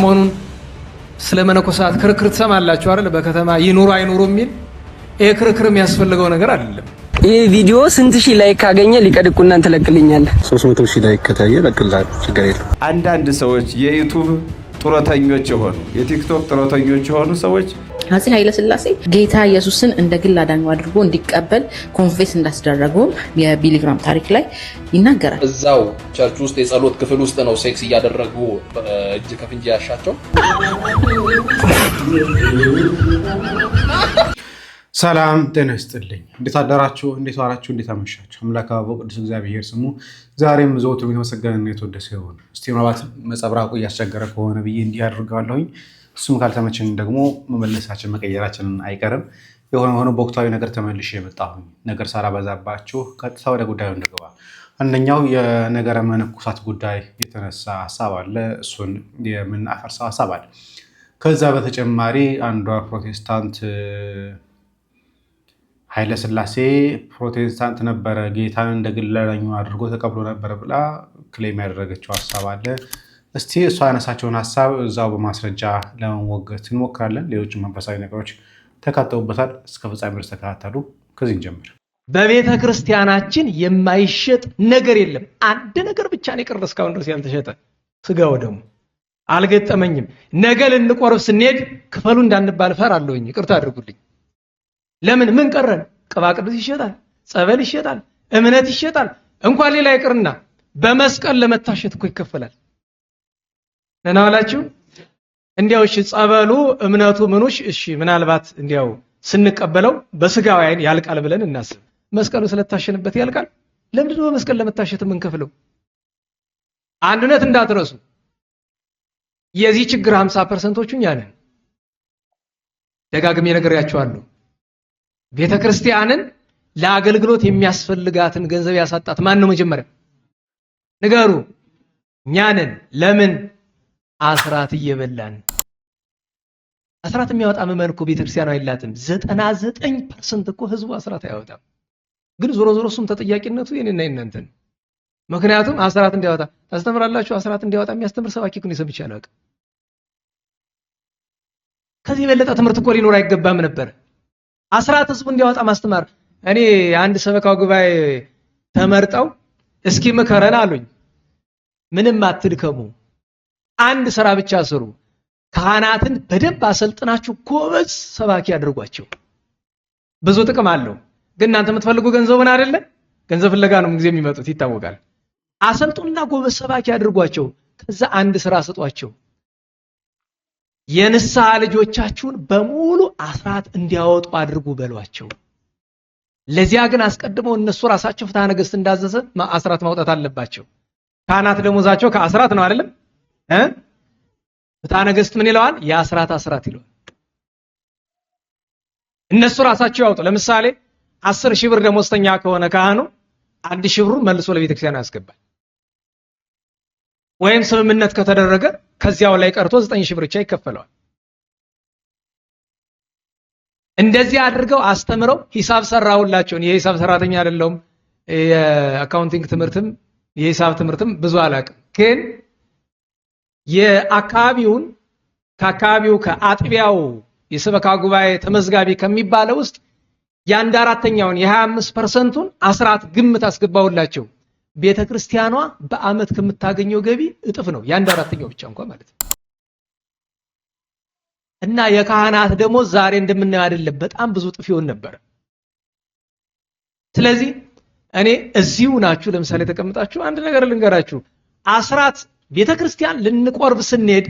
ሰሞኑን ስለ መነኮሳት ክርክር ትሰማላችሁ አይደል? በከተማ ይኑሩ አይኑሩ የሚል ይሄ ክርክር የሚያስፈልገው ነገር አይደለም። ይሄ ቪዲዮ ስንት ሺህ ላይክ ካገኘ ሊቀድቁና እንትለቅልኛል? 300 ሺህ ላይክ ከታየ ለቅላል ችግር የለም። አንዳንድ ሰዎች የዩቲዩብ ጡረተኞች የሆኑ የቲክቶክ ጡረተኞች የሆኑ ሰዎች አፄ ኃይለ ሥላሴ ጌታ ኢየሱስን እንደ ግል አዳኙ አድርጎ እንዲቀበል ኮንፌስ እንዳስደረገው የቢሊግራም ታሪክ ላይ ይናገራል። እዛው ቸርች ውስጥ የጸሎት ክፍል ውስጥ ነው ሴክስ እያደረጉ እጅ ከፍንጅ ያሻቸው። ሰላም ጤና ይስጥልኝ። እንዴት አደራችሁ? እንዴት ዋላችሁ? እንዴት አመሻችሁ? አምላክ አበው ቅዱስ እግዚአብሔር ስሙ ዛሬም ዘወትር የተመሰገነና የተወደሰ ይሁን። እስቲ ምናልባት መጸብራቁ እያስቸገረ ከሆነ ብዬ እንዲህ አድርጋለሁኝ። እሱም ካልተመቸን ደግሞ መመለሳችን መቀየራችንን አይቀርም። የሆነ በወቅታዊ ነገር ተመልሼ የመጣሁኝ ነገር ሳላበዛባችሁ ቀጥታ ወደ ጉዳዩ እንግባ። አንደኛው የነገረ መነኮሳት ጉዳይ የተነሳ ሀሳብ አለ። እሱን የምናፈርሰው ሀሳብ አለ። ከዛ በተጨማሪ አንዷ ፕሮቴስታንት ኃይለ ሥላሴ ፕሮቴስታንት ነበረ፣ ጌታን እንደ ግል አዳኙ አድርጎ ተቀብሎ ነበር ብላ ክሌም ያደረገችው ሀሳብ አለ። እስቲ እሷ ያነሳቸውን ሀሳብ እዛው በማስረጃ ለመሞገት እንሞክራለን። ሌሎች መንፈሳዊ ነገሮች ተካተውበታል። እስከ ፍጻሜ ድረስ ተከታተሉ። ከዚህ እንጀምር። በቤተ ክርስቲያናችን የማይሸጥ ነገር የለም። አንድ ነገር ብቻ ነው የቀረ እስካሁን ድረስ ያልተሸጠ፣ ስጋው ደግሞ አልገጠመኝም። ነገ ልንቆርብ ስንሄድ ክፈሉ እንዳንባል ፈራለሁኝ። ይቅርታ አድርጉልኝ። ለምን ምን ቀረን? ቅባ ቅዱስ ይሸጣል፣ ጸበል ይሸጣል፣ እምነት ይሸጣል። እንኳን ሌላ ይቅርና በመስቀል ለመታሸት እኮ ይከፈላል። ነናላችሁ እንዲያው እሺ ጸበሉ እምነቱ ምኑሽ እሺ ምናልባት እንዲያው ስንቀበለው በስጋው አይን ያልቃል ብለን እናስብ። መስቀሉ ስለታሸንበት ያልቃል? ለምንድን ነው በመስቀል ለመታሸት የምንከፍለው? አንድነት እንዳትረሱ። የዚህ ችግር 50%ዎቹ እኛ ነን። ደጋግሜ ነግሬያችኋለሁ። ቤተ ክርስቲያንን ለአገልግሎት የሚያስፈልጋትን ገንዘብ ያሳጣት ማን ነው? መጀመሪያ ንገሩ። እኛ ነን። ለምን? አስራት እየበላን። አስራት የሚያወጣ ምዕመን እኮ ቤተክርስቲያኗ የላትም። 99% እኮ ህዝቡ አስራት አያወጣም። ግን ዞሮ ዞሮ እሱም ተጠያቂነቱ የኔና የእናንተ ነው። ምክንያቱም አስራት እንዲያወጣ ታስተምራላችሁ። አስራት እንዲያወጣ የሚያስተምር ሰባኪ እኮ ነው ሰምቼ አላውቅም። ከዚህ የበለጠ ትምህርት እኮ ሊኖር አይገባም ነበር። አስራት ህዝቡ እንዲያወጣ ማስተማር። እኔ አንድ ሰበካው ጉባኤ ተመርጠው እስኪ ምከረን አሉኝ። ምንም አትድከሙ፣ አንድ ስራ ብቻ ስሩ። ካህናትን በደንብ አሰልጥናችሁ ጎበዝ ሰባኪ አድርጓቸው። ብዙ ጥቅም አለው። ግን እናንተ የምትፈልጉ ገንዘቡን አይደለ? ገንዘብ ፍለጋ ነው ጊዜ የሚመጡት ይታወቃል። አሰልጡንና ጎበዝ ሰባኪ አድርጓቸው። ከዛ አንድ ስራ ስጧቸው። የንስሐ ልጆቻችሁን በሙሉ አስራት እንዲያወጡ አድርጉ በሏቸው። ለዚያ ግን አስቀድመው እነሱ ራሳቸው ፍትሐ ነገሥት እንዳዘዘ አስራት ማውጣት አለባቸው። ካህናት ደሞዛቸው ከአስራት ነው አይደለም? ፍትሐ ነገሥት ምን ይለዋል? የአስራት አስራት ይለዋል። እነሱ ራሳቸው ያውጡ። ለምሳሌ 10,000 ብር ደሞዝተኛ ከሆነ ካህኑ 1,000 ብሩ መልሶ ለቤተክርስቲያኑ ያስገባል። ወይም ስምምነት ከተደረገ ከዚያው ላይ ቀርቶ 9,000 ብር ብቻ ይከፈለዋል። እንደዚህ አድርገው አስተምረው ሂሳብ ሰራውላቸው። የሂሳብ ሰራተኛ አይደለሁም። የአካውንቲንግ ትምህርትም የሂሳብ ትምህርትም ብዙ አላውቅም። ግን የአካባቢውን ከአካባቢው ከአጥቢያው የሰበካ ጉባኤ ተመዝጋቢ ከሚባለው ውስጥ የአንድ አራተኛውን የ25%ን አስራት ግምት አስገባውላቸው። ቤተ ክርስቲያኗ በአመት ከምታገኘው ገቢ እጥፍ ነው። የአንድ አራተኛው ብቻ እንኳን ማለት ነው። እና የካህናት ደግሞ ዛሬ እንደምናየው አይደለም፣ በጣም ብዙ እጥፍ ይሆን ነበር። ስለዚህ እኔ እዚሁ ናችሁ ለምሳሌ ተቀምጣችሁ አንድ ነገር ልንገራችሁ። አስራት ቤተ ክርስቲያን ልንቆርብ ስንሄድ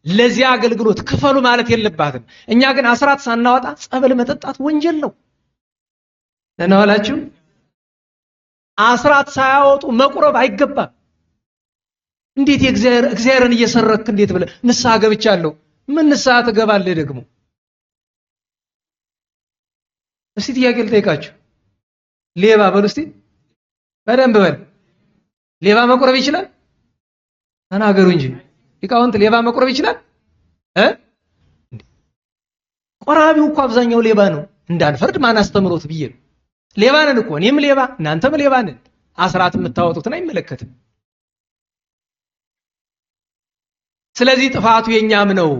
ለዚያ አገልግሎት ክፈሉ ማለት የለባትም። እኛ ግን አስራት ሳናወጣ ጸበል መጠጣት ወንጀል ነው። ለናላችሁ አስራት ሳያወጡ መቁረብ አይገባም። እንዴት እግዚአብሔርን እየሰረክ እንዴት ብለህ ንስሐ ገብቻለሁ? ምን ንስሐ ትገባለህ ደግሞ? እስቲ ጥያቄ ልጠይቃችሁ። ሌባ በሉ እስቲ በደንብ በል። ሌባ መቁረብ ይችላል? ተናገሩ እንጂ ሊቃውንት። ሌባ መቁረብ ይችላል? ቆራቢው እኮ አብዛኛው ሌባ ነው። እንዳንፈርድ ማን አስተምሮት ብዬ ነው። ሌባ ነን እኮ እኔም ሌባ እናንተም ሌባ ነን። አስራት የምታወጡትን አይመለከትም። ስለዚህ ጥፋቱ የኛም ነው።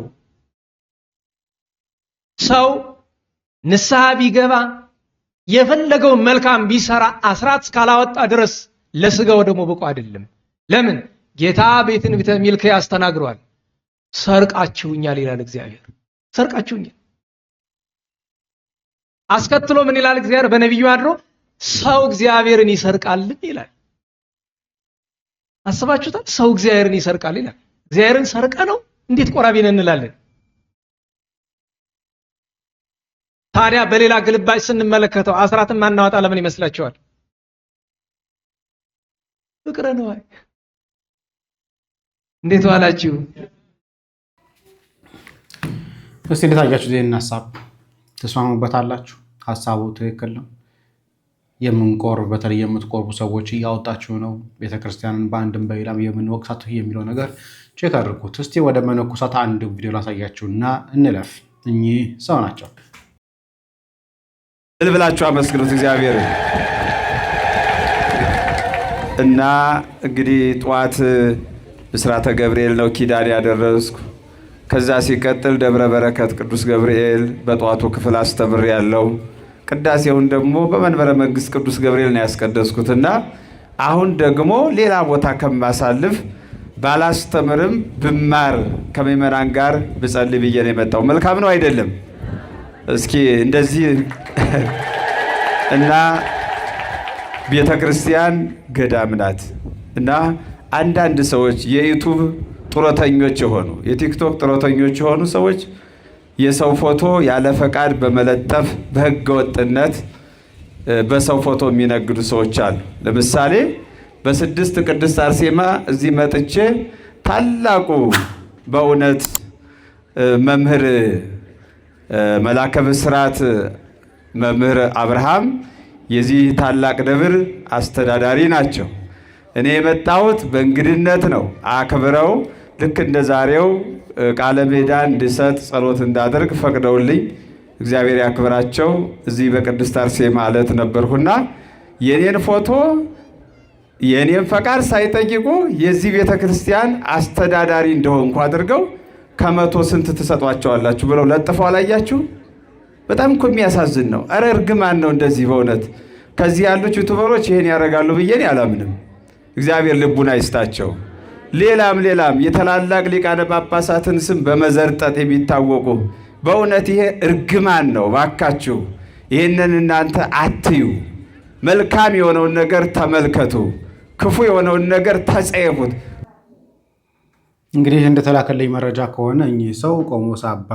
ሰው ንስሐ ቢገባ የፈለገው መልካም ቢሰራ አስራት እስካላወጣ ድረስ ለስጋው ደግሞ ብቁ አይደለም። ለምን? ጌታ በትንቢተ ሚልክያስ ተናግሯል። ሰርቃችሁኛል ይላል እግዚአብሔር። ሰርቃችሁኛል። አስከትሎ ምን ይላል እግዚአብሔር በነቢዩ አድሮ? ሰው እግዚአብሔርን ይሰርቃል ይላል። አስባችሁታል? ሰው እግዚአብሔርን ይሰርቃል ይላል። እግዚአብሔርን ሰርቀ ነው እንዴት ቆራቢ ነን እንላለን? ታዲያ በሌላ ግልባጭ ስንመለከተው አስራትን ማናወጣ ለምን ይመስላችኋል? ፍቅረ ነው። እንዴት ዋላችሁ? እስቲ እንዴት አያችሁ? ይሄን ሐሳብ ተስማሙበታላችሁ? ሐሳቡ ትክክል ነው? የምንቆርብ በተለይ የምትቆርቡ ሰዎች እያወጣችሁ ነው ቤተክርስቲያንን በአንድም በሌላም የምንወቅሳት የሚለው ነገር ቼክ አድርጉት። እስቲ ወደ መነኮሳት አንድ ቪዲዮ ላሳያችሁና እንለፍ። እኚህ ሰው ናቸው። ብላችሁ አመስግኑት እግዚአብሔር። እና እንግዲህ ጠዋት ብስራተ ገብርኤል ነው ኪዳን ያደረስኩ። ከዛ ሲቀጥል ደብረ በረከት ቅዱስ ገብርኤል በጠዋቱ ክፍል አስተምር ያለው ቅዳሴውን ደግሞ በመንበረ መንግስት ቅዱስ ገብርኤል ነው ያስቀደስኩትና አሁን ደግሞ ሌላ ቦታ ከማሳልፍ ባላስተምርም ብማር ከመመራን ጋር ብጸልይ ብዬ ነው የመጣው። መልካም ነው አይደለም? እስኪ እንደዚህ እና ቤተ ክርስቲያን ገዳም ናት እና አንዳንድ ሰዎች የዩቱብ ጡረተኞች የሆኑ የቲክቶክ ጡረተኞች የሆኑ ሰዎች የሰው ፎቶ ያለ ፈቃድ በመለጠፍ በህገ ወጥነት በሰው ፎቶ የሚነግዱ ሰዎች አሉ። ለምሳሌ በስድስት ቅድስት አርሴማ እዚህ መጥቼ ታላቁ በእውነት መምህር መላከ ብስራት መምህር አብርሃም የዚህ ታላቅ ደብር አስተዳዳሪ ናቸው። እኔ የመጣሁት በእንግድነት ነው። አክብረው ልክ እንደ ዛሬው ቃለ ሜዳን እንድሰጥ ጸሎት እንዳደርግ ፈቅደውልኝ እግዚአብሔር ያክብራቸው እዚህ በቅድስት አርሴማ ዕለት ነበርኩና የኔን ፎቶ የኔን ፈቃድ ሳይጠይቁ የዚህ ቤተ ክርስቲያን አስተዳዳሪ እንደሆንኩ አድርገው ከመቶ ስንት ትሰጧቸዋላችሁ ብለው ለጥፈው አላያችሁ? በጣም እኮ የሚያሳዝን ነው። ኧረ እርግማን ነው እንደዚህ። በእውነት ከዚህ ያሉት ዩቱበሮች ይሄን ያደርጋሉ ብዬ አላምንም። እግዚአብሔር ልቡን አይስጣቸው። ሌላም የታላላቅ ሊቃነ ጳጳሳትን ስም በመዘርጠጥ የሚታወቁ በእውነት ይሄ እርግማን ነው። ባካችሁ ይህንን እናንተ አትዩ። መልካም የሆነውን ነገር ተመልከቱ፣ ክፉ የሆነውን ነገር ተጸየፉት። እንግዲህ እንደተላከልኝ መረጃ ከሆነ እኚህ ሰው ቆሞስ አባ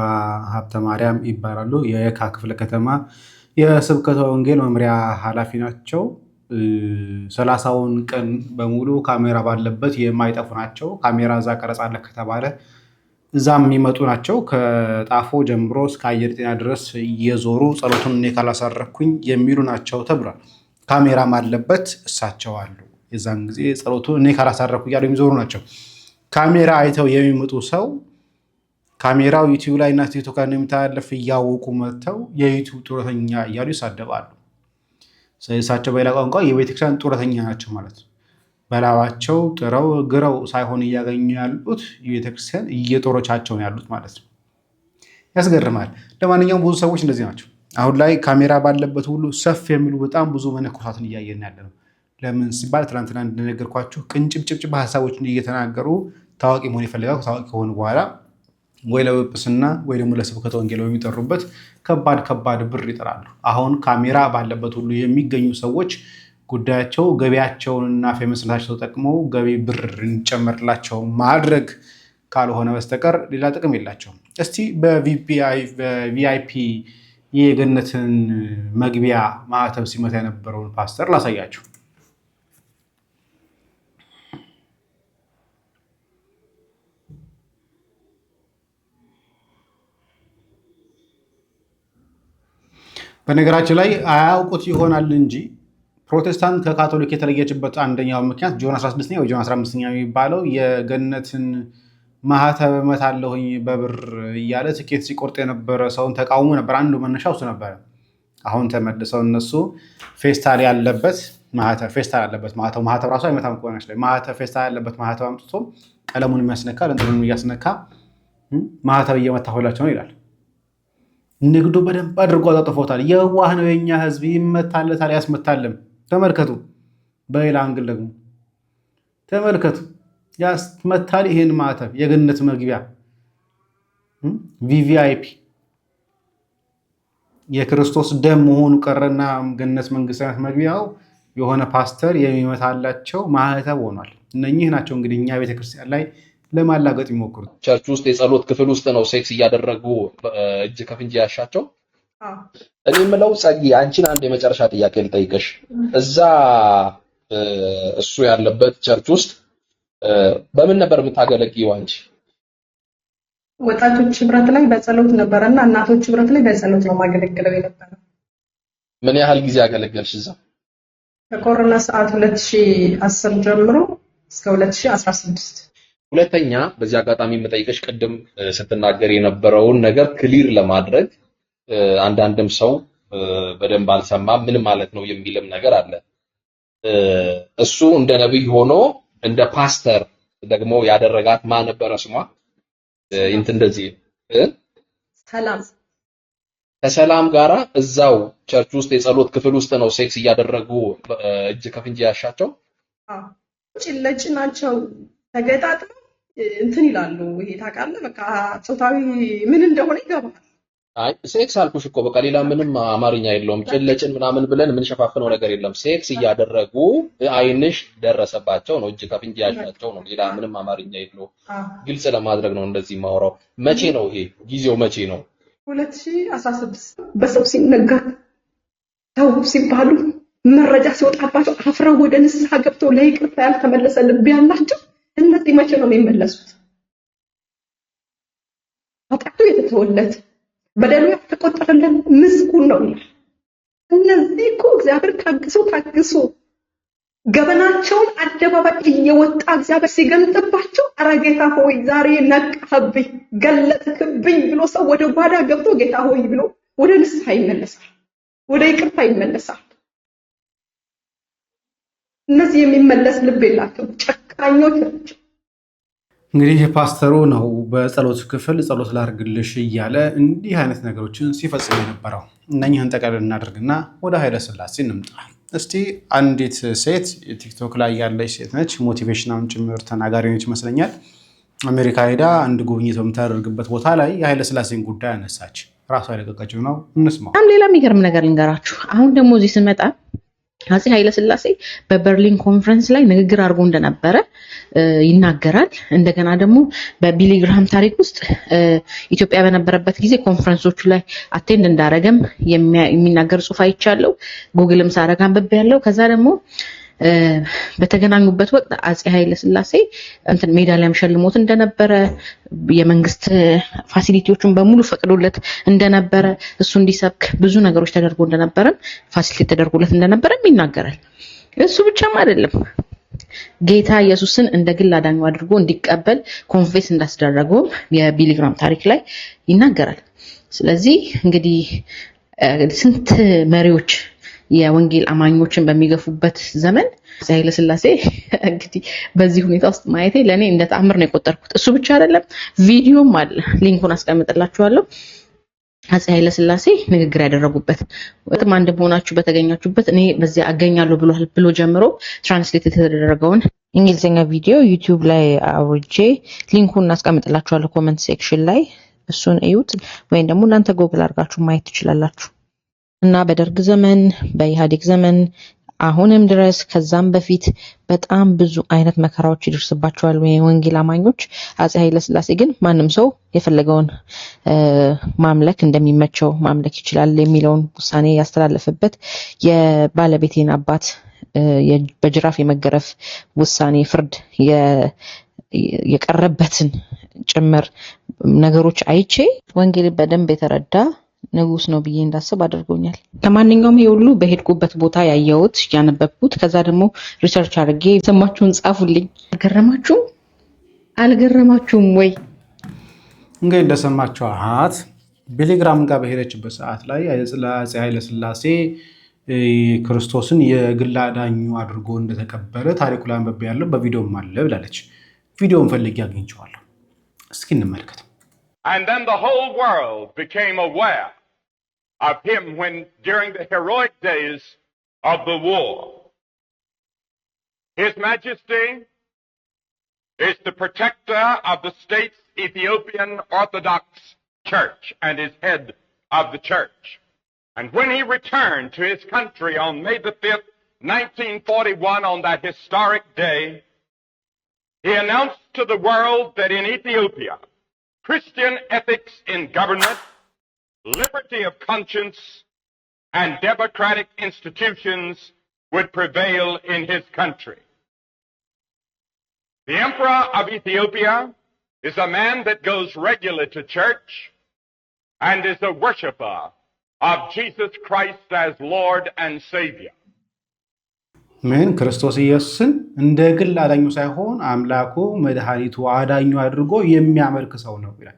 ሀብተ ማርያም ይባላሉ። የየካ ክፍለ ከተማ የስብከተ ወንጌል መምሪያ ኃላፊ ናቸው። 30ውን ቀን በሙሉ ካሜራ ባለበት የማይጠፉ ናቸው። ካሜራ እዛ ቀረጻ አለ ከተባለ እዛም የሚመጡ ናቸው። ከጣፎ ጀምሮ እስከ አየር ጤና ድረስ እየዞሩ ጸሎቱን እኔ ካላሳረኩኝ የሚሉ ናቸው ተብሏል። ካሜራም አለበት እሳቸው አሉ። የዛን ጊዜ ጸሎቱን እኔ ካላሳረኩ እያሉ የሚዞሩ ናቸው። ካሜራ አይተው የሚመጡ ሰው ካሜራው ዩቲዩብ ላይ እና ቲክቶክ ላይ የሚተላለፍ እያወቁ መጥተው የዩቲዩብ ጡረተኛ እያሉ ይሳደባሉ። እሳቸው በሌላ ቋንቋ የቤተክርስቲያን ጡረተኛ ናቸው ማለት ነው። በላባቸው ጥረው ግረው ሳይሆን እያገኙ ያሉት የቤተክርስቲያን እየጦሮቻቸው ያሉት ማለት ነው። ያስገርማል። ለማንኛውም ብዙ ሰዎች እንደዚህ ናቸው። አሁን ላይ ካሜራ ባለበት ሁሉ ሰፍ የሚሉ በጣም ብዙ መነኮሳትን እያየን ያለ ነው። ለምን ሲባል ትናንትና እንደነገርኳችሁ ቅንጭብጭብጭብ ሀሳቦችን እየተናገሩ ታዋቂ መሆን ይፈልጋሉ። ታዋቂ ከሆኑ በኋላ ወይ ለጵጵስና ወይ ደግሞ ለስብከተ ወንጌል የሚጠሩበት ከባድ ብር ይጠራሉ። አሁን ካሜራ ባለበት ሁሉ የሚገኙ ሰዎች ጉዳያቸው ገቢያቸውንና ፌመስነታቸው ተጠቅመው ገቢ ብር እንጨመርላቸው ማድረግ ካልሆነ በስተቀር ሌላ ጥቅም የላቸውም። እስቲ በቪአይፒ የገነትን መግቢያ ማዕተብ ሲመታ የነበረውን ፓስተር ላሳያችሁ። በነገራችን ላይ አያውቁት ይሆናል እንጂ ፕሮቴስታንት ከካቶሊክ የተለየችበት አንደኛው ምክንያት ጆን 16ኛ ወይ ጆን 15ኛ የሚባለው የገነትን ማህተብ እመታለሁኝ በብር እያለ ትኬት ሲቆርጥ የነበረ ሰውን ተቃውሞ ነበር። አንዱ መነሻው እሱ ነበረ። አሁን ተመልሰው እነሱ ፌስታል ያለበት ማህተብ ማህተብ ራሱ አይመታም ከሆነች ላይ ማህተብ ፌስታል ያለበት ማህተብ አምጥቶ ቀለሙን የሚያስነካ እንትኑን እያስነካ ማህተብ እየመታሁላቸው ነው ይላል። ንግዱ በደንብ አድርጎ አጣጥፎታል። የዋህ ነው የኛ ህዝብ፣ ይመታለታል፣ ያስመታልም። ተመልከቱ። በሌላ አንግል ደግሞ ተመልከቱ፣ ያስመታል። ይሄን ማህተብ የገነት መግቢያ ቪቪአይፒ የክርስቶስ ደም መሆኑ ቀረና ገነት መንግስተ ሰማያት መግቢያው የሆነ ፓስተር የሚመታላቸው ማህተብ ሆኗል። እነኚህ ናቸው እንግዲህ እኛ ቤተክርስቲያን ላይ ለማላገጥ ይሞክሩት። ቸርች ውስጥ የጸሎት ክፍል ውስጥ ነው ሴክስ እያደረጉ እጅ ከፍንጅ ያሻቸው። እኔ የምለው ጸጊ፣ አንቺን አንድ የመጨረሻ ጥያቄ ልጠይቅሽ። እዛ እሱ ያለበት ቸርች ውስጥ በምን ነበር የምታገለግዪው አንቺ? ወጣቶች ህብረት ላይ በጸሎት ነበርና እናቶች ህብረት ላይ በጸሎት ነው ማገለግለው የነበረው። ምን ያህል ጊዜ አገለገልሽ እዛ? ከኮሮና ሰዓት 2010 ጀምሮ እስከ 2016። ሁለተኛ በዚህ አጋጣሚ የምጠይቅሽ ቅድም ስትናገር የነበረውን ነገር ክሊር ለማድረግ አንዳንድም ሰው በደንብ አልሰማም ምን ማለት ነው የሚልም ነገር አለ። እሱ እንደ ነብይ ሆኖ እንደ ፓስተር ደግሞ ያደረጋት ማን ነበረ ስሟ? እንደዚህ ሰላም ከሰላም ጋራ እዛው ቸርች ውስጥ የጸሎት ክፍል ውስጥ ነው ሴክስ እያደረጉ እጅ ከፍንጅ ያሻቸው። ጭለጭ ናቸው ተገጣጥመው እንትን ይላሉ። ይሄ ታውቃለህ፣ በቃ ጾታዊ ምን እንደሆነ ይገባል። አይ ሴክስ አልኩሽ እኮ በቃ ሌላ ምንም አማርኛ የለውም። ጭለጭን ምናምን ብለን ምን ሸፋፍነው ነገር የለም። ሴክስ እያደረጉ አይንሽ ደረሰባቸው ነው እጅ ከፍንጅ ያሻቸው ነው። ሌላ ምንም አማርኛ የለውም። ግልጽ ለማድረግ ነው እንደዚህ ማወራው። መቼ ነው ይሄ ጊዜው? መቼ ነው? 2016 በሰው ሲነገር ተው ሲባሉ መረጃ ሲወጣባቸው አፍረው ወደ ንስሐ ገብተው ለይቅርታ ያልተመለሰ ልብ ያላቸው እነዚህ መቼ ነው የሚመለሱት? ኃጢአቱ የተተወለት በደሉ ያልተቆጠረልን ምስጉን ነው። እነዚህ እኮ እግዚአብሔር ታግሶ ገበናቸውን አደባባይ እየወጣ እግዚአብሔር ሲገልጥባቸው ኧረ ጌታ ሆይ ዛሬ ነቃህብኝ፣ ገለጥክብኝ ብሎ ሰው ወደ ጓዳ ገብቶ ጌታ ሆይ ብሎ ወደ ንስሐ ይመለሳል፣ ወደ ይቅርታ ይመለሳል። እነዚህ የሚመለስ ልብ የላቸው ጨካኞች ናቸው። እንግዲህ ፓስተሩ ነው በጸሎት ክፍል ጸሎት ላድርግልሽ እያለ እንዲህ አይነት ነገሮችን ሲፈጽም የነበረው። እነኝህን ጠቅለል እናደርግና ወደ ኃይለ ሥላሴ እንምጣ። እስቲ አንዲት ሴት ቲክቶክ ላይ ያለች ሴት ነች፣ ሞቲቬሽናል ጭምር ተናጋሪ ነች ይመስለኛል። አሜሪካ ሄዳ አንድ ጉብኝት በምታደርግበት ቦታ ላይ የኃይለ ሥላሴን ጉዳይ አነሳች። ራሷ የለቀቀችው ነው፣ እንስማው። ሌላ የሚገርም ነገር ልንገራችሁ። አሁን ደግሞ እዚህ ስመጣ አፄ ኃይለ ሥላሴ በበርሊን ኮንፈረንስ ላይ ንግግር አድርጎ እንደነበረ ይናገራል። እንደገና ደግሞ በቢሊ ግራሃም ታሪክ ውስጥ ኢትዮጵያ በነበረበት ጊዜ ኮንፈረንሶቹ ላይ አቴንድ እንዳረገም የሚናገር ጽሑፍ አይቻለሁ። ጉግልም ሳረጋ አንብቤያለሁ። ከዛ ደግሞ በተገናኙበት ወቅት አፄ ኃይለ ሥላሴ እንትን ሜዳሊያም ሸልሞት እንደነበረ የመንግስት ፋሲሊቲዎችን በሙሉ ፈቅዶለት እንደነበረ እሱ እንዲሰብክ ብዙ ነገሮች ተደርጎ እንደነበረ ፋሲሊቲ ተደርጎለት እንደነበረ ይናገራል። እሱ ብቻም አይደለም ጌታ ኢየሱስን እንደ ግል አዳኙ አድርጎ እንዲቀበል ኮንፌስ እንዳስደረገው የቢሊ ግራሃም ታሪክ ላይ ይናገራል። ስለዚህ እንግዲህ ስንት መሪዎች የወንጌል አማኞችን በሚገፉበት ዘመን አፄ ኃይለ ሥላሴ እንግዲህ በዚህ ሁኔታ ውስጥ ማየቴ ለኔ እንደ ተአምር ነው የቆጠርኩት። እሱ ብቻ አይደለም፣ ቪዲዮም አለ፣ ሊንኩን አስቀምጥላችኋለሁ። አፄ ኃይለ ሥላሴ ንግግር ያደረጉበት ወጥም አንድ ሆናችሁ በተገኛችሁበት እኔ በዚያ አገኛለሁ ብሎ ጀምሮ ትራንስሌት የተደረገውን እንግሊዝኛ ቪዲዮ ዩቲዩብ ላይ አውርጄ ሊንኩን አስቀምጥላችኋለሁ ኮሜንት ሴክሽን ላይ። እሱን እዩት፣ ወይም ደግሞ እናንተ ጎግል አድርጋችሁ ማየት ትችላላችሁ። እና በደርግ ዘመን በኢህአዴግ ዘመን አሁንም ድረስ ከዛም በፊት በጣም ብዙ አይነት መከራዎች ይደርስባቸዋል የወንጌል አማኞች። አፄ ኃይለ ሥላሴ ግን ማንም ሰው የፈለገውን ማምለክ እንደሚመቸው ማምለክ ይችላል የሚለውን ውሳኔ ያስተላለፈበት የባለቤቴን አባት በጅራፍ የመገረፍ ውሳኔ ፍርድ የቀረበትን ጭምር ነገሮች አይቼ ወንጌል በደንብ የተረዳ ንጉስ ነው ብዬ እንዳስብ አድርጎኛል። ለማንኛውም ይሄ ሁሉ በሄድኩበት ቦታ ያየሁት ያነበብኩት፣ ከዛ ደግሞ ሪሰርች አድርጌ ሰማችሁን ጻፉልኝ። አልገረማችሁም ወይ? እንግዲህ እንደሰማችኋት ቢሊ ግራሃም ጋር በሄደችበት ሰዓት ላይ አፄ ኃይለ ሥላሴ ክርስቶስን የግል አዳኙ አድርጎ እንደተቀበለ ታሪኩ ላይ አንብቤያለሁ፣ በቪዲዮም አለ ብላለች። ቪዲዮውን ፈልጌ አግኝቼዋለሁ። እስኪ እንመልከት። And then the whole world became aware of him when during the heroic days of the war. His Majesty is the protector of the state's Ethiopian Orthodox Church and is head of the church. And when he returned to his country on May the 5th, 1941, on that historic day, he announced to the world that in Ethiopia, Christian ethics in government, liberty of conscience, and democratic institutions would prevail in his country. The Emperor of Ethiopia is a man that goes regularly to church and is a worshiper of Jesus Christ as Lord and Savior. ምን ክርስቶስ ኢየሱስን እንደ ግል አዳኙ ሳይሆን አምላኩ መድኃኒቱ አዳኙ አድርጎ የሚያመልክ ሰው ነው ይላል።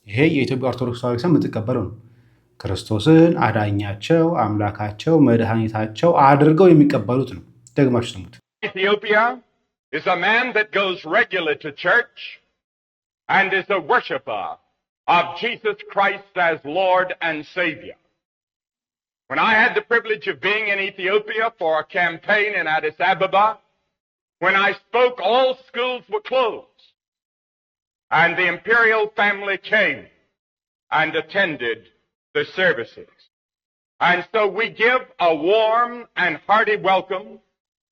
ይሄ የኢትዮጵያ ኦርቶዶክስ ተዋሕዶ ቤተክርስቲያን የምትቀበለው ነው። ክርስቶስን አዳኛቸው፣ አምላካቸው፣ መድኃኒታቸው አድርገው የሚቀበሉት ነው። ደግማችሁ ስሙት። Ethiopia is a man that goes regularly to church and is a worshiper of Jesus Christ as Lord and Savior. When I had the privilege of being in Ethiopia for a campaign in Addis Ababa, when I spoke, all schools were closed, and the imperial family came and attended the services. And so we give a warm and hearty welcome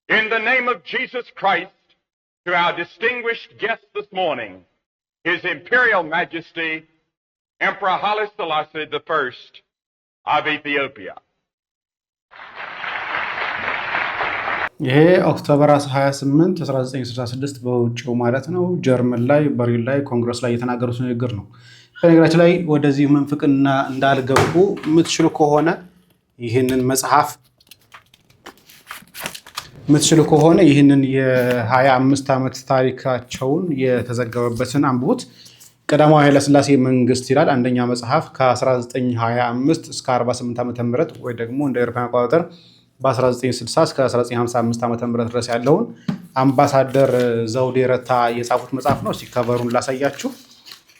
in the name of Jesus Christ to our distinguished guest this morning, His Imperial Majesty, Emperor Haile Selassie I of Ethiopia. ይሄ ኦክቶበር 28 1966 በውጭው ማለት ነው ጀርመን ላይ በርሊን ላይ ኮንግረስ ላይ የተናገሩት ንግግር ነው። በነገራችን ላይ ወደዚህ መንፍቅና እንዳልገቡ የምትችሉ ከሆነ ይህንን መጽሐፍ ይህንን የ25 ዓመት ታሪካቸውን የተዘገበበትን አንብቡት። ቀዳማዊ ኃይለ ሥላሴ መንግስት ይላል አንደኛ መጽሐፍ ከ1925 እስከ 48 ዓመተ ምህረት ወይ ደግሞ እንደ አውሮፓውያን አቆጣጠር በ1960 እስከ 1955 ዓመተ ምህረት ድረስ ያለውን አምባሳደር ዘውዴ ረታ የጻፉት መጽሐፍ ነው። ሲከበሩን ላሳያችሁ።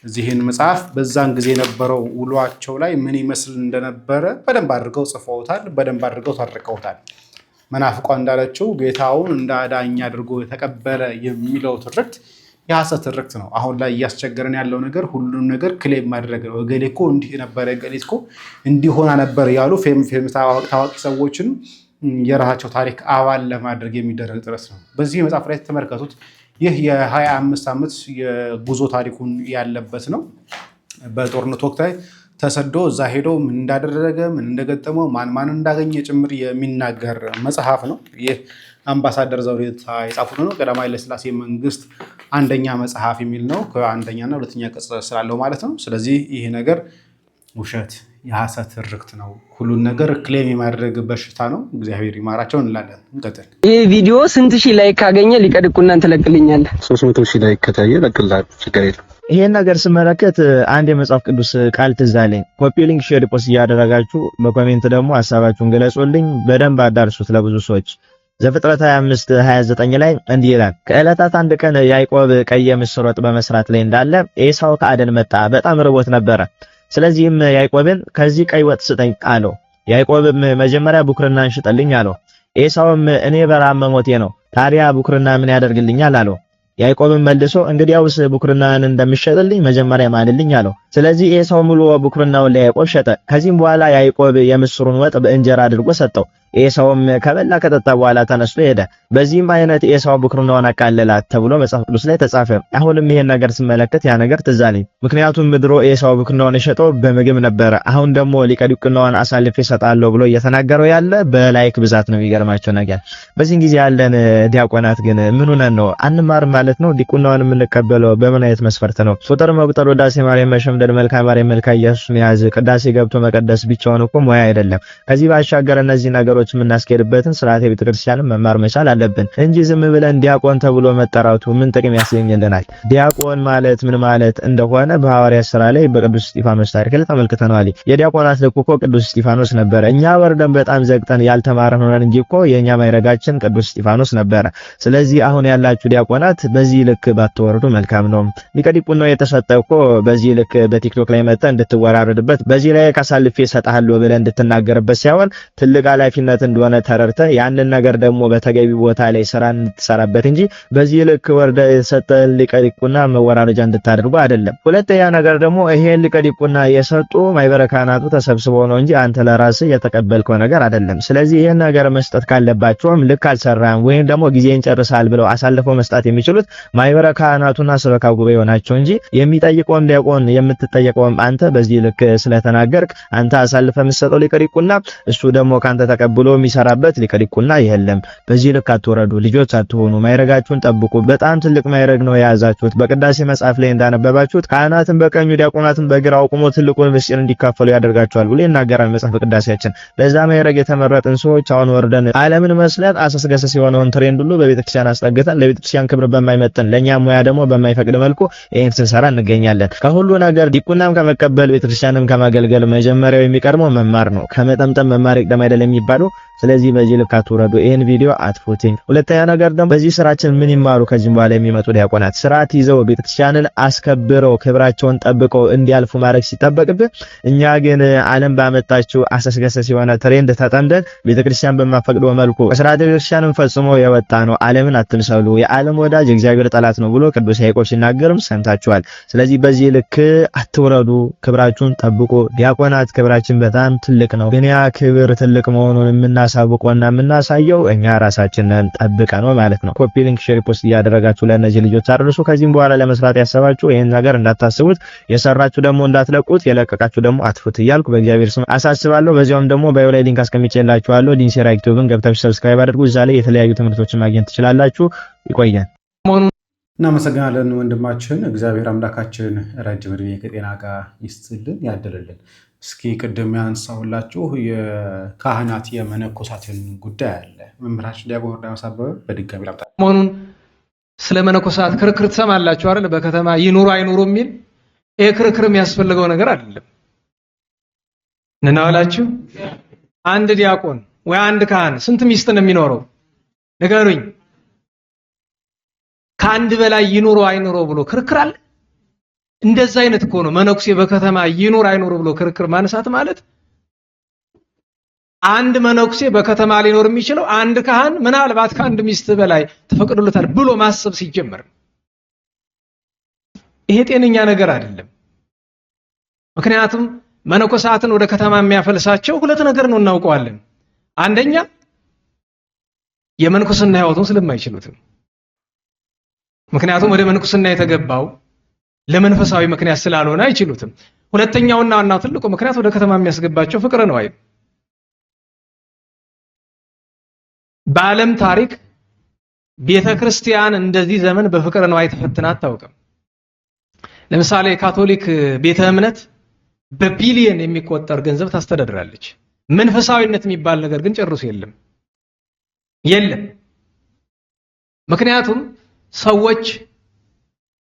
እዚህን መጽሐፍ በዛን ጊዜ የነበረው ውሏቸው ላይ ምን ይመስል እንደነበረ በደንብ አድርገው ጽፈውታል፣ በደንብ አድርገው ተርከውታል። መናፍቋ እንዳለችው ጌታውን እንደ አዳኝ አድርጎ የተቀበለ የሚለው ትርክት የሐሰት ትርክት ነው። አሁን ላይ እያስቸገረን ያለው ነገር ሁሉም ነገር ክሌም ማድረግ ነው። እገሌ እኮ እንዲህ ነበር፣ እገሌ እኮ እንዲህ ሆና ነበር ያሉ ታዋቂ ሰዎችን የራሳቸው ታሪክ አባል ለማድረግ የሚደረግ ጥረት ነው። በዚህ መጽሐፍ ላይ ተመልከቱት። ይህ የ25 ዓመት የጉዞ ታሪኩን ያለበት ነው። በጦርነት ወቅት ላይ ተሰዶ እዛ ሄዶ ምን እንዳደረገ ምን እንደገጠመው ማን እንዳገኘ ጭምር የሚናገር መጽሐፍ ነው። ይህ አምባሳደር ዘውዴ የጻፉት ነው። ቀዳማዊ ኃይለ ሥላሴ መንግስት አንደኛ መጽሐፍ የሚል ነው። ከአንደኛና ሁለተኛ ቅጽ ስላለው ማለት ነው። ስለዚህ ይህ ነገር ውሸት የሐሰት ትርክት ነው። ሁሉን ነገር ክሌም የማድረግ በሽታ ነው። እግዚአብሔር ይማራቸው እንላለን። እንቀጥል። ይህ ቪዲዮ ስንት ሺህ ላይክ ካገኘ ሊቀድቁናን ትለቅልኛለህ? 300 ሺህ ላይክ ከታየ ለቅልሃለሁ፣ ችግር የለም። ይሄን ነገር ስመለከት አንድ የመጽሐፍ ቅዱስ ቃል ትዝ አለኝ። ኮፒ ሊንክ፣ ሼር፣ ፖስት እያደረጋችሁ በኮሜንት ደግሞ ሐሳባችሁን ገለጹልኝ። በደንብ አዳርሱት ለብዙ ሰዎች። ዘፍጥረት 25:29 ላይ እንዲህ ይላል፣ ከዕለታት አንድ ቀን ያዕቆብ ቀይ ምስር ወጥ በመስራት ላይ እንዳለ ኤሳው ከአደን መጣ፣ በጣም ርቦት ነበረ። ስለዚህም ያዕቆብን ከዚህ ቀይ ወጥ ስጠኝ አለው። ያዕቆብም መጀመሪያ ቡክርናን ሽጥልኝ አለው። ኤሳውም እኔ በረሃብ መሞቴ ነው፣ ታዲያ ቡክርና ምን ያደርግልኛል አለው። ያዕቆብም መልሶ እንግዲያውስ ቡክርናን እንደምሸጥልኝ መጀመሪያ ማልልኝ አለው። ስለዚህ ኤሳው ሙሉ ቡክርናውን ለያዕቆብ ሸጠ። ከዚህም በኋላ ያዕቆብ የምስሩን ወጥ በእንጀራ አድርጎ ሰጠው። ኤሳውም ከበላ ከጠጣ በኋላ ተነስቶ ሄደ። በዚህም አይነት ኤሳው ቡክርናውን አቃለላት ተብሎ መጽሐፍ ቅዱስ ላይ ተጻፈ። አሁንም ይሄን ነገር ስመለከት ያ ነገር ትዝ አለኝ። ምክንያቱም ምድሮ ኤሳው ቡክርናውን የሸጠው በምግብ ነበረ። አሁን ደግሞ ሊቀድቁናውን አሳልፌ እሰጣለሁ ብሎ እየተናገረው ያለ በላይክ ብዛት ነው። የሚገርማቸው ነገር በዚህ ጊዜ ያለን ዲያቆናት ግን ምን ሆነን ነው አንማርም ማለት ነው? ዲቁናውን የምንቀበለው በምን አይነት መስፈርት ነው? ቁጥር መቁጠር፣ ውዳሴ ማርያም መሸምደድ፣ መልካ ማርያም መልካ ኢየሱስ መያዝ፣ ቅዳሴ ገብቶ መቀደስ ብቻውን እኮ ሙያ አይደለም። ከዚህ ባሻገር እነዚህ ነገሮች ነገሮች የምናስኬድበትን ስርዓተ ቤተክርስቲያንን መማር መቻል አለብን እንጂ ዝም ብለን ዲያቆን ተብሎ መጠራቱ ምን ጥቅም ያስገኝልናል? ዲያቆን ማለት ምን ማለት እንደሆነ በሐዋርያት ሥራ ላይ በቅዱስ እስጢፋኖስ ታሪክ ላይ ተመልክተናል። የዲያቆናት ልክ እኮ ቅዱስ እስጢፋኖስ ነበረ። እኛ ወርደን በጣም ዘግተን ያልተማረን ሆነን እንጂ እኮ የኛ ማይረጋችን ቅዱስ እስጢፋኖስ ነበረ። ስለዚህ አሁን ያላችሁ ዲያቆናት በዚህ ልክ ባትወርዱ መልካም ነው። ሊቀ ዲቁናው የተሰጠው እኮ በዚህ ልክ በቲክቶክ ላይ መጣ እንድትወራረድበት በዚህ ላይ ካሳልፌ እሰጥሃለሁ ብለህ እንድትናገርበት ሳይሆን ትልቅ ኃላፊነት እንደሆነ ተረድተ ያንን ነገር ደግሞ በተገቢ ቦታ ላይ ስራ እንድትሰራበት እንጂ በዚህ ልክ ወርደ የሰጠን ሊቀ ዲቁና መወራረጃ እንድታደርጉ አይደለም። ሁለተኛ ነገር ደግሞ ይሄን ሊቀ ዲቁና የሰጡ ማይበረ ካህናቱ ተሰብስበው ነው እንጂ አንተ ለራስህ የተቀበልከው ነገር አይደለም። ስለዚህ ይሄን ነገር መስጠት ካለባቸውም ልክ አልሰራም ወይም ደግሞ ጊዜን ጨርሳል ብለው አሳልፈው መስጣት የሚችሉት ማይበረ ካህናቱና ሰበካ ጉባኤ ናቸው እንጂ የሚጠይቀውም ዲያቆን የምትጠየቀውም አንተ በዚህ ልክ ስለተናገርክ አንተ አሳልፈ የምትሰጠው ሊቀ ዲቁና እሱ ደግሞ ካንተ ተቀብሎ የሚሰራበት ሊቀ ዲቁና የለም። በዚህ ልክ አትወረዱ፣ ልጆች አትሆኑ፣ ማይረጋችሁን ጠብቁ። በጣም ትልቅ ማይረግ ነው የያዛችሁት። በቅዳሴ መጽሐፍ ላይ እንዳነበባችሁት ካህናትን በቀኙ ዲያቆናትን በግራው አቁሞ ትልቁን ምስጢር እንዲካፈሉ ያደርጋቸዋል ብሎ ይናገራል መጽሐፍ ቅዳሴያችን። ለዛ ማይረግ የተመረጥን ሰዎች አሁን ወርደን ዓለምን መስለት አሰስገሰስ የሆነውን ትሬንድ ሁሉ በቤተክርስቲያን አስጠግተን ለቤተክርስቲያን ክብር በማይመጥን ለኛ ሙያ ደግሞ በማይፈቅድ መልኩ ይሄን ስንሰራ እንገኛለን። ከሁሉ ነገር ዲቁናም ከመቀበል ቤተክርስቲያንም ከማገልገል መጀመሪያው የሚቀርመው መማር ነው። ከመጠምጠም መማር ይቅደም አይደለም የሚባለው። ስለዚህ በዚህ ልክ አትውረዱ። ይሄን ቪዲዮ አትፉትኝ። ሁለተኛ ነገር ደግሞ በዚህ ስራችን ምን ይማሩ ከዚህ በኋላ የሚመጡ ዲያቆናት ስርዓት ይዘው ቤተክርስቲያንን አስከብረው ክብራቸውን ጠብቀው እንዲያልፉ ማድረግ ሲጠበቅብህ እኛ ግን ዓለም ባመጣችው አሰስገሰስ የሆነ ትሬንድ ተጠምደን ቤተክርስቲያን በማፈቅደው መልኩ ስርዓተ ቤተክርስቲያንን ፈጽሞ የወጣ ነው። ዓለምን አትምሰሉ፣ የዓለም ወዳጅ የእግዚአብሔር ጠላት ነው ብሎ ቅዱስ ያዕቆብ ሲናገርም ሰምታችኋል። ስለዚህ በዚህ ልክ አትውረዱ፣ ክብራችሁን ጠብቁ። ዲያቆናት ክብራችን በጣም ትልቅ ነው። ግን ያ ክብር ትልቅ መሆኑን የምናሳውቀውና የምናሳየው እኛ ራሳችንን ጠብቀ ነው ማለት ነው። ኮፒ ሊንክ ሼር ፖስት እያደረጋችሁ ለእነዚህ ልጆች አድርሱ። ከዚህም በኋላ ለመስራት ያሰባችሁ ይሄን ነገር እንዳታስቡት፣ የሰራችሁ ደግሞ እንዳትለቁት፣ የለቀቃችሁ ደግሞ አትፉት እያልኩ በእግዚአብሔር ስም አሳስባለሁ። በዚያውም ደግሞ ባዮ ላይ ሊንክ አስቀምጬላችኋለሁ። ዲንሴራ ዩቲዩብን ገብታችሁ ሰብስክራይብ አድርጉ። እዛ ላይ የተለያዩ ትምህርቶችን ማግኘት ትችላላችሁ። ይቆየን። እናመሰግናለን ወንድማችን። እግዚአብሔር አምላካችን ረጅም ዕድሜ ከጤና ጋር ይስጥልን ያድልልን። እስኪ ቅድም ያነሳሁላችሁ የካህናት የመነኮሳትን ጉዳይ አለ። መምህራችን ዲያቆን ዮርዳኖስ አበበ በድጋሚ ላምጣ። መሆኑን ስለ መነኮሳት ክርክር ትሰማላችሁ አይደል? በከተማ ይኑሩ አይኑሩ የሚል ይሄ ክርክር የሚያስፈልገው ነገር አይደለም። እናዋላችሁ አንድ ዲያቆን ወይ አንድ ካህን ስንት ሚስት ነው የሚኖረው? ንገሩኝ። ከአንድ በላይ ይኑሩ አይኑሩ ብሎ ክርክር አለ? እንደዛ አይነት እኮ ነው መነኩሴ በከተማ ይኑር አይኑር ብሎ ክርክር ማንሳት ማለት። አንድ መነኩሴ በከተማ ሊኖር የሚችለው አንድ ካህን ምናልባት ከአንድ ሚስት በላይ ተፈቅዶለታል ብሎ ማሰብ ሲጀመር፣ ይሄ ጤነኛ ነገር አይደለም። ምክንያቱም መነኮሳትን ወደ ከተማ የሚያፈልሳቸው ሁለት ነገር ነው እናውቀዋለን። አንደኛ የመንኩስና ህይወቱን ስለማይችሉት፣ ምክንያቱም ወደ መንኩስና የተገባው ለመንፈሳዊ ምክንያት ስላልሆነ አይችሉትም። ሁለተኛውና ዋናው ትልቁ ምክንያት ወደ ከተማ የሚያስገባቸው ፍቅር ነው። አይደል? በዓለም ታሪክ ቤተክርስቲያን እንደዚህ ዘመን በፍቅር ነው አይተፈትና አታውቅም። ለምሳሌ ካቶሊክ ቤተ እምነት በቢሊየን የሚቆጠር ገንዘብ ታስተዳድራለች። መንፈሳዊነት የሚባል ነገር ግን ጨርሶ የለም። ምክንያቱም ሰዎች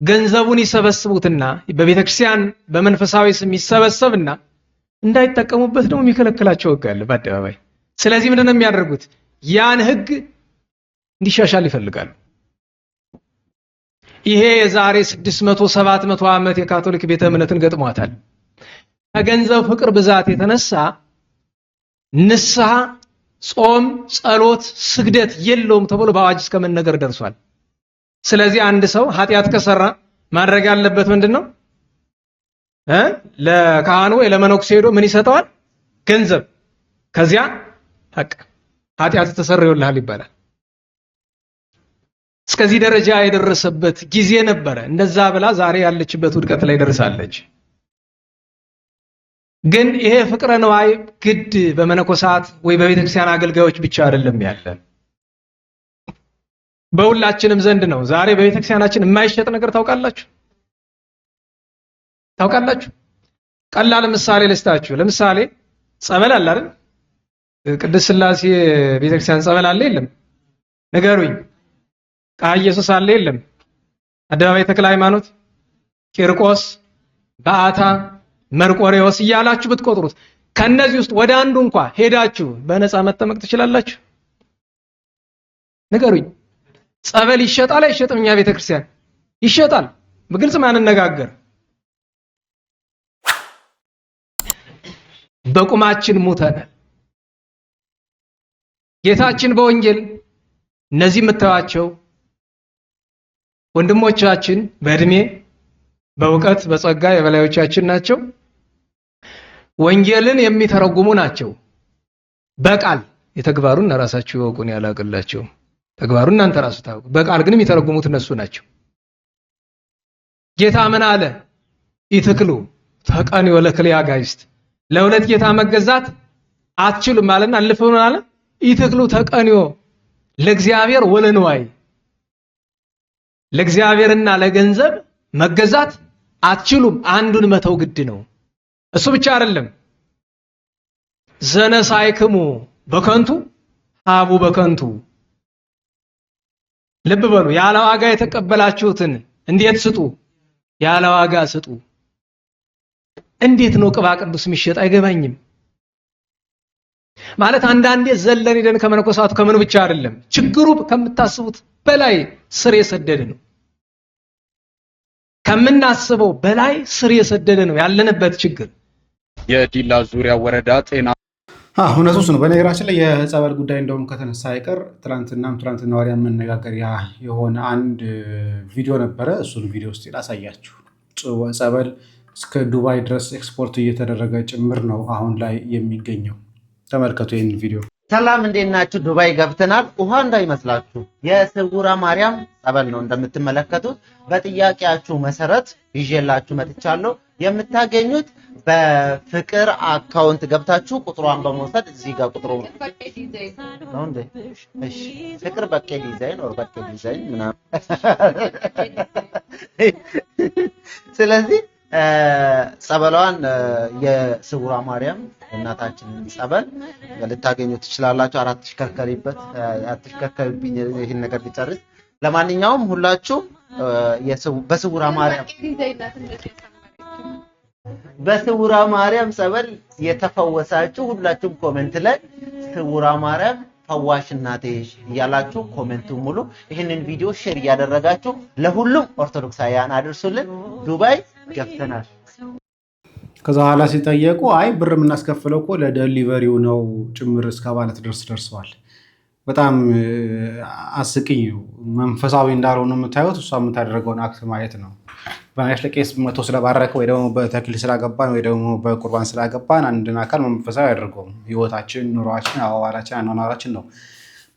ገንዘቡን ይሰበስቡትና በቤተክርስቲያን በመንፈሳዊ ስም ይሰበሰብና እንዳይጠቀሙበት ደግሞ የሚከለክላቸው ሕግ አለ በአደባባይ። ስለዚህ ምንድነው የሚያደርጉት? ያን ሕግ እንዲሻሻል ይፈልጋሉ። ይሄ የዛሬ 600 700 ዓመት የካቶሊክ ቤተ እምነትን ገጥሟታል። ከገንዘብ ፍቅር ብዛት የተነሳ ንስሐ፣ ጾም፣ ጸሎት፣ ስግደት የለውም ተብሎ በአዋጅ እስከመነገር ደርሷል። ስለዚህ አንድ ሰው ኃጢአት ከሰራ ማድረግ ያለበት ምንድነው? ለካህኑ ወይ ለመነኩሴ ሄዶ ምን ይሰጠዋል? ገንዘብ። ከዚያ ኃጢአት ተሰርዮልሃል ይባላል። እስከዚህ ደረጃ የደረሰበት ጊዜ ነበረ። እንደዛ ብላ ዛሬ ያለችበት ውድቀት ላይ ደርሳለች። ግን ይሄ ፍቅረ ነዋይ ግድ በመነኮሳት ወይ በቤተክርስቲያን አገልጋዮች ብቻ አይደለም ያለ፣ በሁላችንም ዘንድ ነው። ዛሬ በቤተክርስቲያናችን የማይሸጥ ነገር ታውቃላችሁ? ቀላል ምሳሌ ልስጣችሁ። ለምሳሌ ጸበል አለ አይደል? ቅድስት ሥላሴ ቤተክርስቲያን ጸበል አለ የለም? ንገሩኝ። ቃ ኢየሱስ አለ የለም? አደባባይ ተክለ ሃይማኖት፣ ቂርቆስ፣ በአታ፣ መርቆሬዎስ እያላችሁ ብትቆጥሩት ከነዚህ ውስጥ ወደ አንዱ እንኳን ሄዳችሁ በነፃ መጠመቅ ትችላላችሁ? ንገሩኝ። ጸበል ይሸጣል አይሸጥም? እኛ ቤተክርስቲያን ይሸጣል። በግልጽ ማንነጋገር። በቁማችን ሙተናል። ጌታችን በወንጌል እነዚህ የምታዩዋቸው ወንድሞቻችን በእድሜ በእውቀት በጸጋ የበላዮቻችን ናቸው። ወንጌልን የሚተረጉሙ ናቸው። በቃል የተግባሩን ራሳቸው ይወቁን ያላቀላቸው ተግባሩን እናንተ ራሱ ታውቁ። በቃል ግን የሚተረጉሙት እነሱ ናቸው። ጌታ ምን አለ? ኢትክሉ ተቀን ወለክል ያጋይስት ለሁለት ጌታ መገዛት አትችሉም ማለትና አልፈውን አለ። ኢትክሉ ተቀንዮ ለእግዚአብሔር ወለንዋይ ለእግዚአብሔርና ለገንዘብ መገዛት አትችሉም፣ አንዱን መተው ግድ ነው። እሱ ብቻ አይደለም። ዘነሳይክሙ በከንቱ ሀቡ በከንቱ ልብ በሉ። ያለ ዋጋ የተቀበላችሁትን እንዴት ስጡ? ያለ ዋጋ ስጡ። እንዴት ነው ቅባ ቅዱስ የሚሸጥ? አይገባኝም። ማለት አንዳንዴ ዘለን ሄደን ከመነኮሳቱ ከምን ብቻ አይደለም፣ ችግሩ ከምታስቡት በላይ ስር የሰደደ ነው። ከምናስበው በላይ ስር የሰደደ ነው ያለንበት ችግር። የዲላ ዙሪያ ወረዳ ጤና እውነቱ ነው። በነገራችን ላይ የጸበል ጉዳይ እንደውም ከተነሳ አይቀር ትናንትና ወዲያ መነጋገሪያ የሆነ አንድ ቪዲዮ ነበረ። እሱን ቪዲዮ ውስጥ ላሳያችሁ። ጸበል እስከ ዱባይ ድረስ ኤክስፖርት እየተደረገ ጭምር ነው አሁን ላይ የሚገኘው። ተመልከቱ ይህን ቪዲዮ። ሰላም እንዴት ናችሁ? ዱባይ ገብተናል። ውሃ እንዳይመስላችሁ የስውራ ማርያም ጸበል ነው እንደምትመለከቱት። በጥያቄያችሁ መሰረት ይዤላችሁ መጥቻለሁ። የምታገኙት በፍቅር አካውንት ገብታችሁ ቁጥሯን በመውሰድ እዚህ ጋር ቁጥሩ ነው እንዴ? እሺ፣ ፍቅር በቄ ዲዛይን ወር በቄ ዲዛይን ምናምን። ስለዚህ ጸበሏን የስውራ ማርያም እናታችንን ጸበል ልታገኙ ትችላላችሁ። አትሽከርከሪብኝ ይህን ነገር ሊጨርስ። ለማንኛውም ሁላችሁ በስውራ ማርያም ጸበል የተፈወሳችሁ ሁላችሁም ኮሜንት ላይ ስውራ ማርያም ፈዋሽ እናቴ እያላችሁ ኮሜንቱ ሙሉ ይህንን ቪዲዮ ሼር እያደረጋችሁ ለሁሉም ኦርቶዶክሳውያን አድርሱልን። ዱባይ ገብተናል። ከዛ ኋላ ሲጠየቁ አይ ብር የምናስከፍለው እኮ ለዴሊቨሪው ነው ጭምር እስከ ማለት ደርሰዋል። በጣም አስቂኝ ነው። መንፈሳዊ እንዳልሆነ የምታዩት እሷ የምታደርገውን አክት ማየት ነው። በናሽ ለቄስ መቶ ስለባረከ ወይ ደግሞ በተክሊል ስላገባን ወይ ደግሞ በቁርባን ስላገባን አንድን አካል መንፈሳዊ አያደርገውም። ህይወታችን፣ ኑሯችን፣ አዋዋላችን፣ አኗኗራችን ነው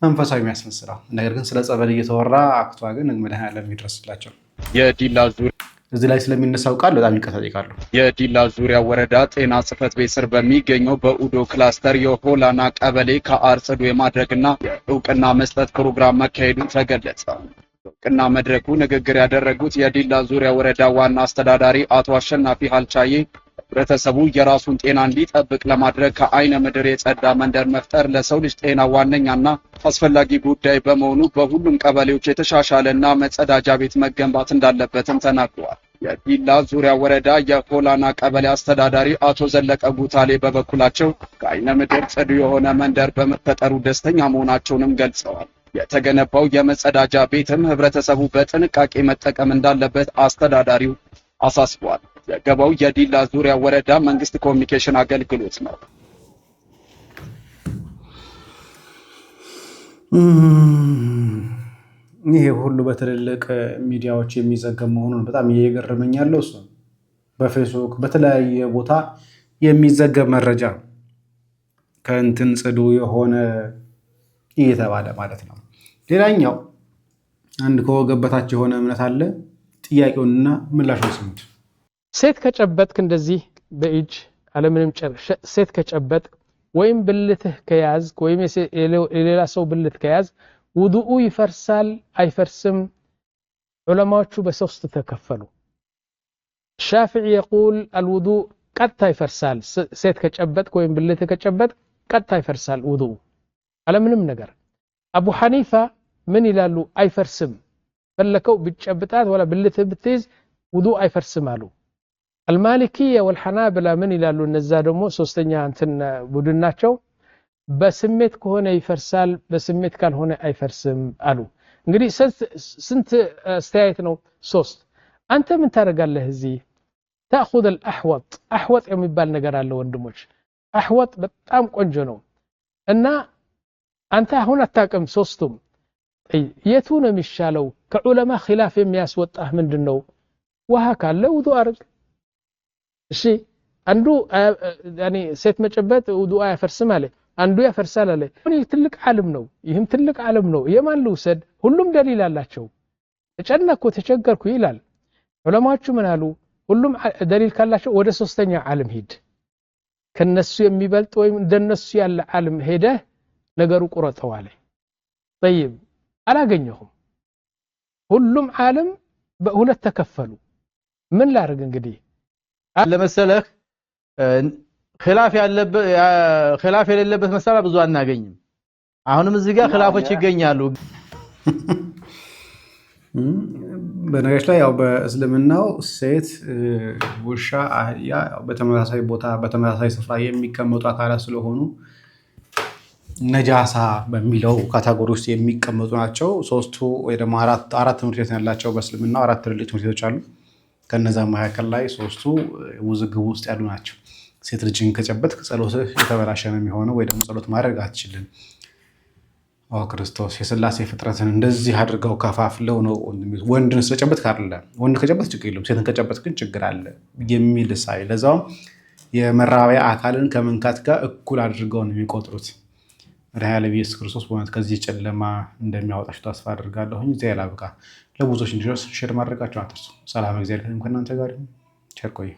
መንፈሳዊ የሚያስመስለው። ነገር ግን ስለ ጸበል እየተወራ አክቷ ግን መድኃኔዓለም ይድረስላቸው። የዲላ ዙሪያ እዚህ ላይ ስለሚነሳው ቃል በጣም ይቀጥላሉ። የዲላ ዙሪያ ወረዳ ጤና ጽሕፈት ቤት ስር በሚገኘው በኡዶ ክላስተር የሆላና ቀበሌ ከአርጽዶ የማድረግና እውቅና መስጠት ፕሮግራም መካሄዱ ተገለጸ። እውቅና መድረኩ ንግግር ያደረጉት የዲላ ዙሪያ ወረዳ ዋና አስተዳዳሪ አቶ አሸናፊ ሀልቻዬ ህብረተሰቡ የራሱን ጤና እንዲጠብቅ ለማድረግ ከአይነ ምድር የጸዳ መንደር መፍጠር ለሰው ልጅ ጤና ዋነኛና አስፈላጊ ጉዳይ በመሆኑ በሁሉም ቀበሌዎች የተሻሻለና መጸዳጃ ቤት መገንባት እንዳለበትም ተናግረዋል። የዲላ ዙሪያ ወረዳ የሆላና ቀበሌ አስተዳዳሪ አቶ ዘለቀ ጉታሌ በበኩላቸው ከአይነ ምድር ጽዱ የሆነ መንደር በመፈጠሩ ደስተኛ መሆናቸውንም ገልጸዋል። የተገነባው የመጸዳጃ ቤትም ህብረተሰቡ በጥንቃቄ መጠቀም እንዳለበት አስተዳዳሪው አሳስበዋል። ዘገባው የዲላ ዙሪያ ወረዳ መንግስት ኮሚኒኬሽን አገልግሎት ነው። ይሄ ሁሉ በትልልቅ ሚዲያዎች የሚዘገብ መሆኑን በጣም እየገረመኝ ያለው እሱ በፌስቡክ በተለያየ ቦታ የሚዘገብ መረጃ ከእንትን ጽዱ የሆነ እየተባለ ማለት ነው። ሌላኛው አንድ ከወገብ በታች የሆነ እምነት አለ። ጥያቄውንና ምላሹን ስሙት። ሴት ከጨበጥክ እንደዚህ በእጅ አለምንም ጨርሽ ሴት ከጨበጥ ወይም ብልትህ ከያዝክ ወይም የሌላ ሰው ብልት ከያዝ ውዱኡ ይፈርሳል አይፈርስም? ዑለማዎቹ በሶስት ተከፈሉ። ሻፊዒ يقول الوضوء ቀጥታ ይፈርሳል ሴት ከጨበጥክ ወይም ብልትህ ከጨበጥ ቀጥታ ይፈርሳል ውዱእ አለምንም ነገር አቡ ሐኒፋ ምን ይላሉ አይፈርስም ፈለከው ብጨብጣት ወላ ብልትህ ብትይዝ ውዱእ አይፈርስም አሉ المالكية والحنابلة من ይላሉ እነዛ ደግሞ ሶስተኛ እንትን ቡድን ናቸው በስሜት ከሆነ ይፈርሳል በስሜት ካልሆነ አይፈርስም አሉ እንግዲህ ስንት አስተያየት ነው 3 አንተ ምን ታረጋለህ እዚህ تاخذ الاحوط የሚባል ነገር አለ ወንድሞች احوط በጣም ቆንጆ ነው እና አንተ አሁን አታቀም ሶስቱም የቱ ነው የሚሻለው ከዑለማ ኺላፍ የሚያስወጣህ ምንድነው ውሃ ካለ ውዱእ አርግ እሺ አንዱ ያኒ ሴት መጨበጥ ውዱእ ያፈርስም አለ አንዱ ያፈርሳል አለ ይህ ትልቅ ዓለም ነው ይህም ትልቅ ዓለም ነው የማን ልውሰድ ሁሉም ደሊል አላቸው ተጨነኩ ተቸገርኩ ይላል ዑለማዎቹ ምን አሉ ሁሉም ደሊል ካላቸው ወደ ሶስተኛ ዓለም ሂድ ከነሱ የሚበልጥ ወይም እንደነሱ ያለ ዓለም ሄደ ነገሩ ቁረጠው አለ طيب አላገኘሁም ሁሉም ዓለም በሁለት ተከፈሉ ምን ላርግ እንግዲህ ለመሰለህ ኺላፍ የሌለበት መሰላ ብዙ አናገኝም አሁንም እዚህ ጋር ኺላፎች ይገኛሉ በነገራችን ላይ ያው በእስልምናው ሴት ውሻ አህያ በተመሳሳይ ቦታ በተመሳሳይ ስፍራ የሚቀመጡ አካላት ስለሆኑ ነጃሳ በሚለው ካታጎሪ ውስጥ የሚቀመጡ ናቸው ሶስቱ ወይ ደግሞ አራት ትምህርት ቤት ያላቸው በእስልምናው አራት ትልልቅ ትምህርት ቤቶች አሉ ከነዛ መካከል ላይ ሶስቱ ውዝግብ ውስጥ ያሉ ናቸው ሴት ልጅን ከጨበጥክ ጸሎትህ የተበላሸ ነው የሚሆነው ወይ ደግሞ ጸሎት ማድረግ አትችልም ክርስቶስ የሥላሴ ፍጥረትን እንደዚህ አድርገው ከፋፍለው ነው ወንድን ስለጨበጥክ አይደለም ወንድ ከጨበጥክ ችግር የለም ሴትን ከጨበጥክ ግን ችግር አለ የሚል ሳይ ለዛው የመራቢያ አካልን ከመንካት ጋር እኩል አድርገው ነው የሚቆጥሩት መድኃኒዓለም ኢየሱስ ክርስቶስ በእውነት ከዚህ ጨለማ እንደሚያወጣሽ ተስፋ አደርጋለሁ እዚህ ያላብቃ ለብዙዎች እንዲደርስ ሼር ማድረጋችሁ አትርሱ ሰላም እግዚአብሔር ከእናንተ ጋር ይሁን ቸር ቆዩ